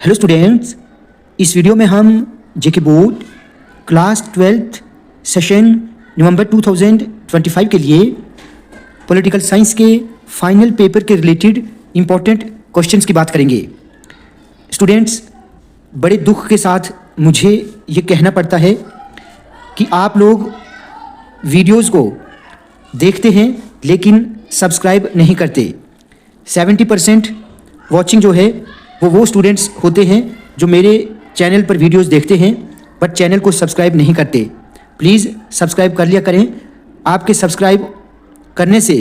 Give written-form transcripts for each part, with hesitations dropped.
Hello students, इस video में हम जेके बोर्ड क्लास 12th सेशन नवंबर 2025 के लिए पॉलिटिकल साइंस के फाइनल पेपर के रिलेटेड इम्पॉर्टेंट क्वेश्चंस की बात करेंगे। स्टूडेंट्स, बड़े दुख के साथ मुझे ये कहना पड़ता है कि आप लोग वीडियोस को देखते हैं लेकिन सब्सक्राइब नहीं करते। 70% वॉचिंग जो है वो स्टूडेंट्स होते हैं जो मेरे चैनल पर वीडियोस देखते हैं बट चैनल को सब्सक्राइब नहीं करते। प्लीज़ सब्सक्राइब कर लिया करें। आपके सब्सक्राइब करने से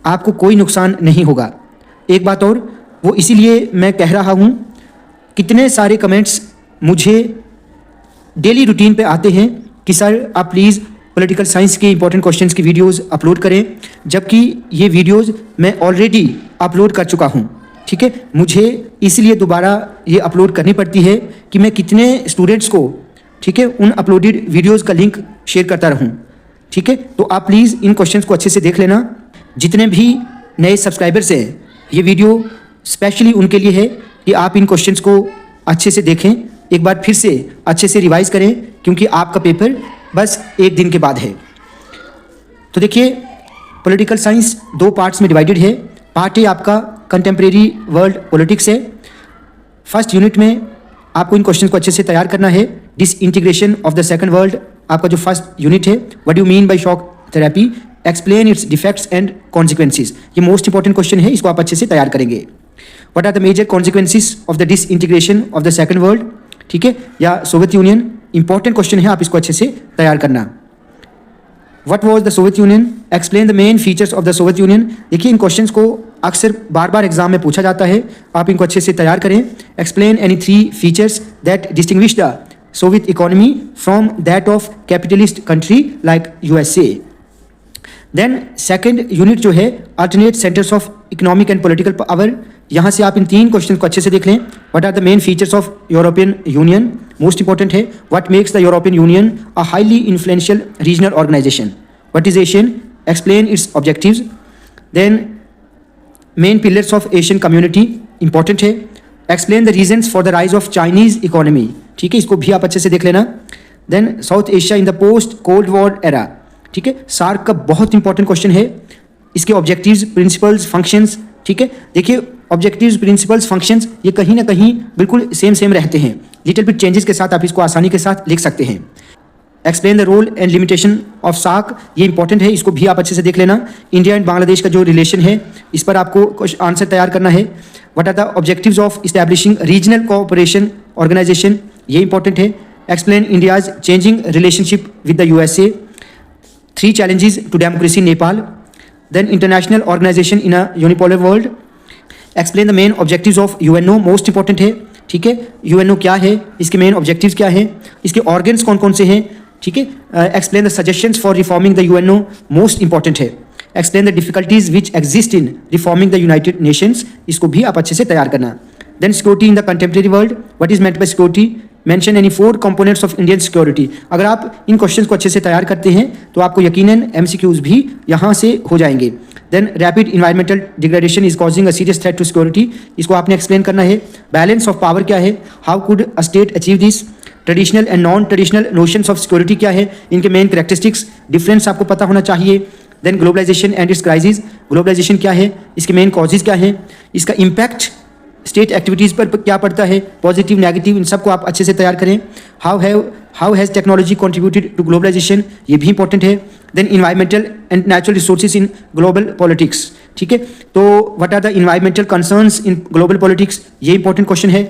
आपको कोई नुकसान नहीं होगा। एक बात और, वो इसीलिए मैं कह रहा हूँ, कितने सारे कमेंट्स मुझे डेली रूटीन पे आते हैं कि सर आप प्लीज़ पॉलिटिकल साइंस के इंपॉर्टेंट क्वेश्चंस की वीडियोस अपलोड करें, जबकि ये वीडियोस मैं ऑलरेडी अपलोड कर चुका हूँ। ठीक है, मुझे इसलिए दोबारा ये अपलोड करनी पड़ती है कि मैं कितने स्टूडेंट्स को, ठीक है, उन अपलोडेड वीडियोस का लिंक शेयर करता रहूँ। ठीक है, तो आप प्लीज़ इन क्वेश्चंस को अच्छे से देख लेना। जितने भी नए सब्सक्राइबर्स हैं, ये वीडियो स्पेशली उनके लिए है कि आप इन क्वेश्चंस को अच्छे से देखें, एक बार फिर से अच्छे से रिवाइज करें, क्योंकि आपका पेपर बस एक दिन के बाद है। तो देखिए, पॉलिटिकल साइंस 2 पार्ट्स में डिवाइडेड है। पार्ट ए आपका कंटेम्प्रेरी वर्ल्ड पॉलिटिक्स है। फर्स्ट यूनिट में आपको इन क्वेश्चन को अच्छे से तैयार करना है। Disintegration of the second world आपका जो फर्स्ट यूनिट है। What do you mean by shock therapy, explain its defects and consequences. ये मोस्ट इंपॉर्टेंट क्वेश्चन है, इसको आप अच्छे से तैयार करेंगे। What are the major consequences of the disintegration of the second world, ठीक है, या सोवियत यूनियन। इंपॉर्टेंट क्वेश्चन है, आप इसको अच्छे से तैयार करना। What was the Soviet Union? Explain the main features of the Soviet Union. देखिए, इन क्वेश्चंस को अक्सर बार बार एग्जाम में पूछा जाता है, आप इनको अच्छे से तैयार करें। Explain any 3 features that distinguish the Soviet economy from that of capitalist country like USA. Then second unit जो है alternate centers of economic and political power। यहाँ से आप इन 3 क्वेश्चन को अच्छे से देख लें। What are the main features of European Union? Most important है, What makes the European Union a highly influential regional organization? What is Asian? Explain its objectives. Then main pillars of Asian community, important है। Explain the reasons for the rise of Chinese economy, ठीक है, इसको भी आप अच्छे से देख लेना। Then South Asia in the post Cold War era, ठीक है, सार्क का बहुत इंपॉर्टेंट क्वेश्चन है। इसके ऑब्जेक्टिव्स, प्रिंसिपल्स, फंक्शंस, ठीक है। देखिए, ऑब्जेक्टिव्स, प्रिंसिपल्स, फंक्शंस ये कहीं ना कहीं बिल्कुल सेम रहते हैं। लिटिल बिट चेंजेस के साथ आप इसको आसानी के साथ लिख सकते हैं। Explain the role and limitation of SAARC, ये इंपॉर्टेंट है, इसको भी आप अच्छे से देख लेना। इंडिया एंड बांग्लादेश का जो रिलेशन है, इस पर आपको आंसर तैयार करना है। What are the objectives of establishing regional cooperation organisation, ये इंपॉर्टेंट है। Explain India's changing relationship with the USA। 3 challenges to democracy in Nepal. Then international organization in a unipolar world. Explain the main objectives of UNO, most important है, ठीक है। UNO क्या है, इसके main objectives क्या है, इसके ऑर्गन्स कौन कौन से हैं, ठीक है। Explain the suggestions for reforming the UNO, most important है। Explain the difficulties which exist in reforming the United Nations, इसको भी आप अच्छे से तैयार करना। Then security in the contemporary world, what is meant by security, mention any 4 components of Indian security. अगर आप इन क्वेश्चंस को अच्छे से तैयार करते हैं तो आपको यकीनन MCQs भी यहाँ से हो जाएंगे। Then rapid environmental degradation is causing a serious threat to security, इसको आपने एक्सप्लेन करना है। बैलेंस ऑफ पावर क्या है, how could a state achieve this. Traditional and non traditional notions of security क्या है, इनके मेन कैरेक्टरिस्टिक्स, डिफरेंस आपको पता होना चाहिए। Then globalisation and its crisis, globalisation क्या है, इसके मेन कॉजेज क्या है, इसका इम्पैक्ट स्टेट एक्टिविटीज़ पर क्या पड़ता है, पॉजिटिव, नेगेटिव, इन सबको आप अच्छे से तैयार करें। How has technology contributed to globalisation, ये भी इंपॉर्टेंट है। Then environmental and natural resources in global politics, ठीक है। तो what are the environmental concerns in global politics, ये इंपॉर्टेंट क्वेश्चन है।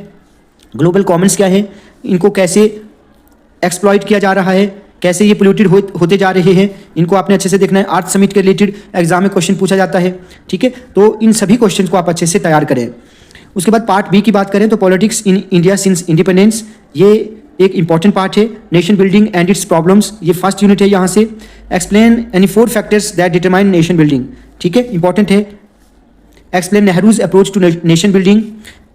ग्लोबल कॉमन्स क्या है, इनको कैसे एक्सप्लॉइट किया जा रहा है, कैसे ये पोल्यूटेड होते जा रहे हैं, इनको आपने अच्छे से देखना है। आर्थ समिट के रिलेटेड एग्जाम में क्वेश्चन पूछा जाता है, ठीक है। तो इन सभी क्वेश्चन को आप अच्छे से तैयार करें। उसके बाद पार्ट बी की बात करें तो politics in India since independence, ये एक इंपॉर्टेंट पार्ट है। Nation building and its problems, ये फर्स्ट यूनिट है यहाँ से। Explain any 4 factors that determine nation building, ठीक है, इंपॉर्टेंट है। Explain Nehru's approach to nation building.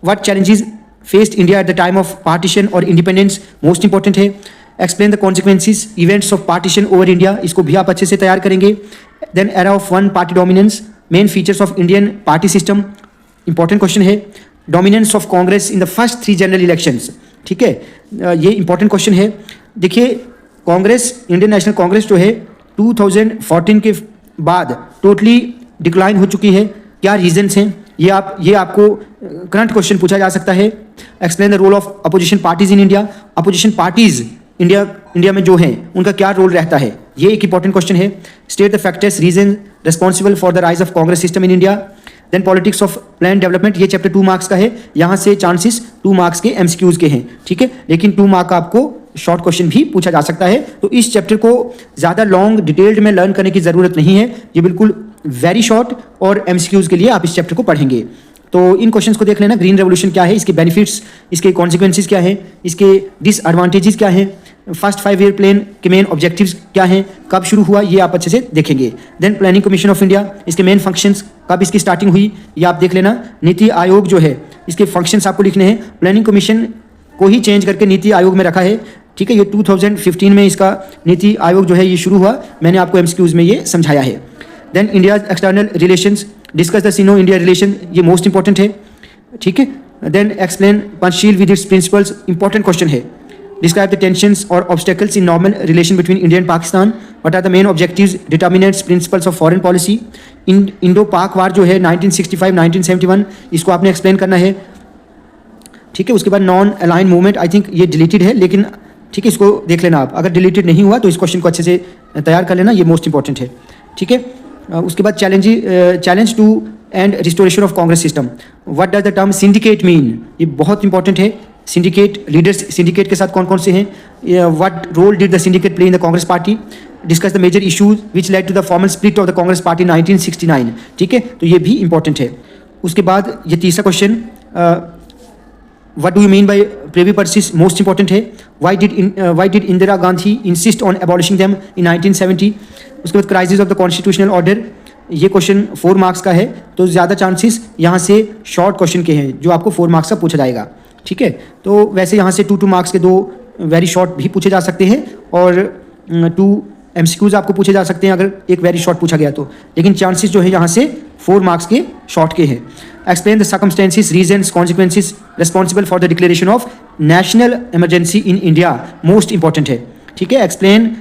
What challenges faced India at the time of partition और independence, most important है। Explain the consequences events of partition over India, इसको भी आप अच्छे से तैयार करेंगे। Then era of 1 party dominance, main features of Indian party system, important question है। Dominance of Congress in the first 3 general elections. ठीक है, ये इंपॉर्टेंट क्वेश्चन है। देखिए, कांग्रेस, इंडियन नेशनल कांग्रेस जो है 2014 के बाद टोटली डिक्लाइन हो चुकी है। क्या रीजंस हैं, ये आपको करंट क्वेश्चन पूछा जा सकता है। Explain the role of opposition parties in India. Opposition parties India में जो हैं उनका क्या रोल रहता है, ये एक इंपॉर्टेंट क्वेश्चन है। State the factors reason responsible for the rise of Congress system in India. Then politics of plan development, ये चैप्टर 2 मार्क्स का है। यहाँ से चांसेस 2 मार्क्स के एमसीक्यूज के हैं। ठीक है, लेकिन 2 मार्क का आपको शॉर्ट क्वेश्चन भी पूछा जा सकता है। तो इस चैप्टर को ज़्यादा लॉन्ग डिटेल्ड में लर्न करने की ज़रूरत नहीं है, ये बिल्कुल वेरी शॉर्ट और एमसीक्यूज के लिए आप इस चैप्टर को पढ़ेंगे। तो इन क्वेश्चंस को देख लेना। ग्रीन रेवोल्यूशन क्या है, इसके बेनिफिट्स, इसके कॉन्सिक्वेंसेज क्या है, इसके डिसएडवांटेजेस क्या है, फर्स्ट 5 ईयर प्लान के मेन ऑब्जेक्टिव्स क्या हैं, कब शुरू हुआ, ये आप अच्छे से देखेंगे। Then planning commission of India, इसके मेन फंक्शंस, कब इसकी स्टार्टिंग हुई, ये आप देख लेना। नीति आयोग जो है, इसके फंक्शंस आपको लिखने हैं। प्लानिंग कमीशन को ही चेंज करके नीति आयोग में रखा है। ठीक है, ये 2015 में इसका नीति आयोग जो है ये शुरू हुआ। मैंने आपको एमसीक्यूज में ये समझाया है। Then India external relations, discuss the Sino India relation, ये मोस्ट इंपॉर्टेंट है। ठीक है, then explain Panchsheel with its principles, important question है। डिस्क्राइब द टेंशंस और obstacles in normal relation between India and Pakistan. What are the main objectives, determinants, principles of foreign policy. Indo Pak war जो है 1965-1971, इसको आपने explain करना है। ठीक है, उसके बाद non align movement, I think ये डिलीटेड है, लेकिन ठीक है, इसको देख लेना आप। अगर डिलीटेड नहीं हुआ तो इस क्वेश्चन को अच्छे से तैयार कर लेना, ये मोस्ट इंपॉर्टेंट है। ठीक है, उसके बाद challenge to and restoration of Congress system. What does the term syndicate mean, ये बहुत इंपॉर्टेंट है। सिंडिकेट लीडर्स, सिंडिकेट के साथ कौन कौन से हैं, what role did the syndicate play in the Congress party. Discuss the major issues which led to the formal split of the Congress party 1969। ठीक है, तो ये भी इंपॉर्टेंट है। उसके बाद ये तीसरा question, what do you mean by privy purses, most important है। Why did Indira Gandhi insist on abolishing them in 1970। उसके बाद crisis of the constitutional order, ये क्वेश्चन 4 मार्क्स का है, तो ज़्यादा चांसेस यहाँ से शॉर्ट क्वेश्चन के हैं जो आपको 4 मार्क्स का पूछा जाएगा। ठीक है, तो वैसे यहाँ से 2 मार्क्स के 2 वेरी शॉर्ट भी पूछे जा सकते हैं और 2 एमसीक्यूज आपको पूछे जा सकते हैं अगर एक वेरी शॉर्ट पूछा गया तो, लेकिन चांसेस जो है यहाँ से 4 मार्क्स के शॉर्ट के हैं। Explain the circumstances, reasons, consequences responsible for the declaration of national emergency in India, most important है। ठीक है, explain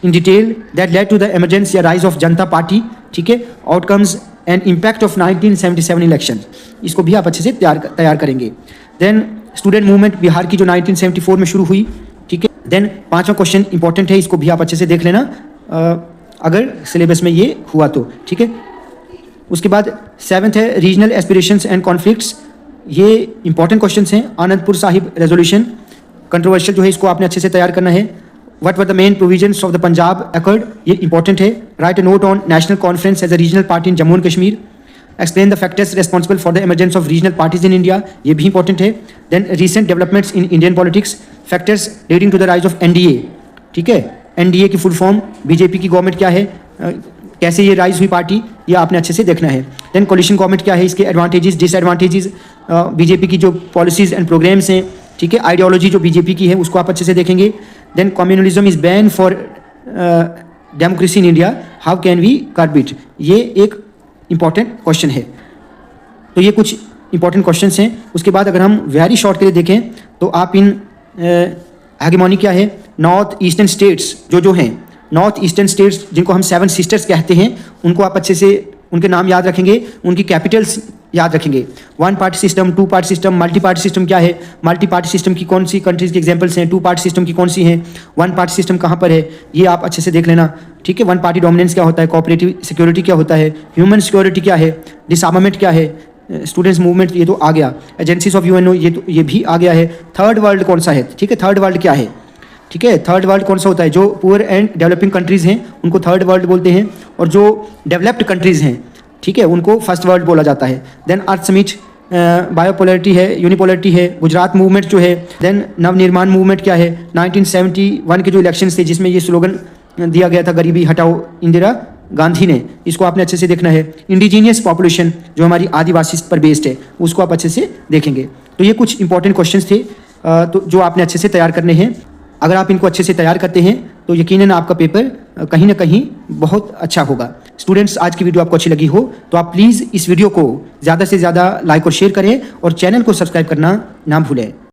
in detail that led to the emergency rise of Janata party. ठीक है, outcomes and impact of 1977 election, इसको भी आप अच्छे से तैयार करेंगे। देन स्टूडेंट मूवमेंट बिहार की जो 1974 में शुरू हुई। ठीक है, देन 5वां क्वेश्चन इंपॉर्टेंट है, इसको भी आप अच्छे से देख लेना अगर सिलेबस में ये हुआ तो। ठीक है, उसके बाद 7th है रीजनल एस्पिरेशंस एंड कॉन्फ्लिक्ट्स, ये इंपॉर्टेंट क्वेश्चन हैं। आनंदपुर साहिब रेजोल्यूशन कंट्रोवर्शियल जो है, इसको आपने अच्छे से तैयार करना है। What were the main provisions of the Punjab Accord, ये important है। Write a note on national conference as a regional party in Jammu and Kashmir। Explain the factors responsible for the emergence of regional parties in India, ये भी important है। Then recent developments in Indian politics, factors leading to the rise of NDA। ठीक है, NDA की full form, BJP की government क्या है, कैसे ये राइज हुई पार्टी, ये आपने अच्छे से देखना है। देन कोलिशन गवर्नमेंट क्या है, इसके एडवांटेजेस, डिसएडवांटेजेस, बीजेपी की जो पॉलिसीज एंड प्रोग्राम्स हैं। ठीक है, आइडियोलॉजी जो बीजेपी की है उसको आप अच्छे से देखेंगे। Then communalism is bane for democracy in India, how can we curb it, ये एक इंपॉर्टेंट क्वेश्चन है। तो ये कुछ इंपॉर्टेंट क्वेश्चंस हैं। उसके बाद अगर हम वेरी शॉर्ट के लिए देखें तो आप इन हेगेमोनी क्या है, नॉर्थ ईस्टर्न स्टेट्स जो हैं, नॉर्थ ईस्टर्न स्टेट्स जिनको हम 7 सिस्टर्स कहते हैं, उनको आप अच्छे से उनके नाम याद रखेंगे, उनकी कैपिटल्स याद रखेंगे। 1 party system, 2 party system, multi party system क्या है, मल्टी पार्टी सिस्टम की कौन सी कंट्रीज के एग्जांपल्स हैं, 2 पार्टी सिस्टम की कौन सी हैं, 1 पार्टी सिस्टम कहाँ पर है, ये आप अच्छे से देख लेना। ठीक है, 1 पार्टी डोमिनेंस क्या होता है, कोऑपरेटिव सिक्योरिटी क्या होता है, ह्यूमन सिक्योरिटी क्या है, डिसआर्मामेंट क्या है, स्टूडेंट्स मूवमेंट ये तो आ गया, एजेंसीज ऑफ यूएनओ ये भी आ गया है। थर्ड वर्ल्ड कौन सा है, ठीक है, थर्ड वर्ल्ड क्या है, ठीक है, थर्ड वर्ल्ड कौन सा होता है, जो पुअर एंड डेवलपिंग कंट्रीज़ हैं उनको थर्ड वर्ल्ड बोलते हैं, और जो डेवलप्ड कंट्रीज़ हैं, ठीक है, उनको फर्स्ट वर्ल्ड बोला जाता है। देन अर्थ समिट, बायोपोलरिटी है, यूनिपोलरिटी है, गुजरात मूवमेंट जो है, देन नवनिर्माण मूवमेंट क्या है, 1971 के जो इलेक्शन थे जिसमें ये स्लोगन दिया गया था गरीबी हटाओ, इंदिरा गांधी ने, इसको आपने अच्छे से देखना है। इंडिजीनियस पॉपुलेशन जो हमारी आदिवासी पर बेस्ड है, उसको आप अच्छे से देखेंगे। तो ये कुछ इंपॉर्टेंट क्वेश्चंस थे तो जो आपने अच्छे से तैयार करने हैं। अगर आप इनको अच्छे से तैयार करते हैं तो यकीनन आपका पेपर कहीं ना कहीं बहुत अच्छा होगा। स्टूडेंट्स, आज की वीडियो आपको अच्छी लगी हो तो आप प्लीज़ इस वीडियो को ज़्यादा से ज़्यादा लाइक और शेयर करें और चैनल को सब्सक्राइब करना ना भूलें।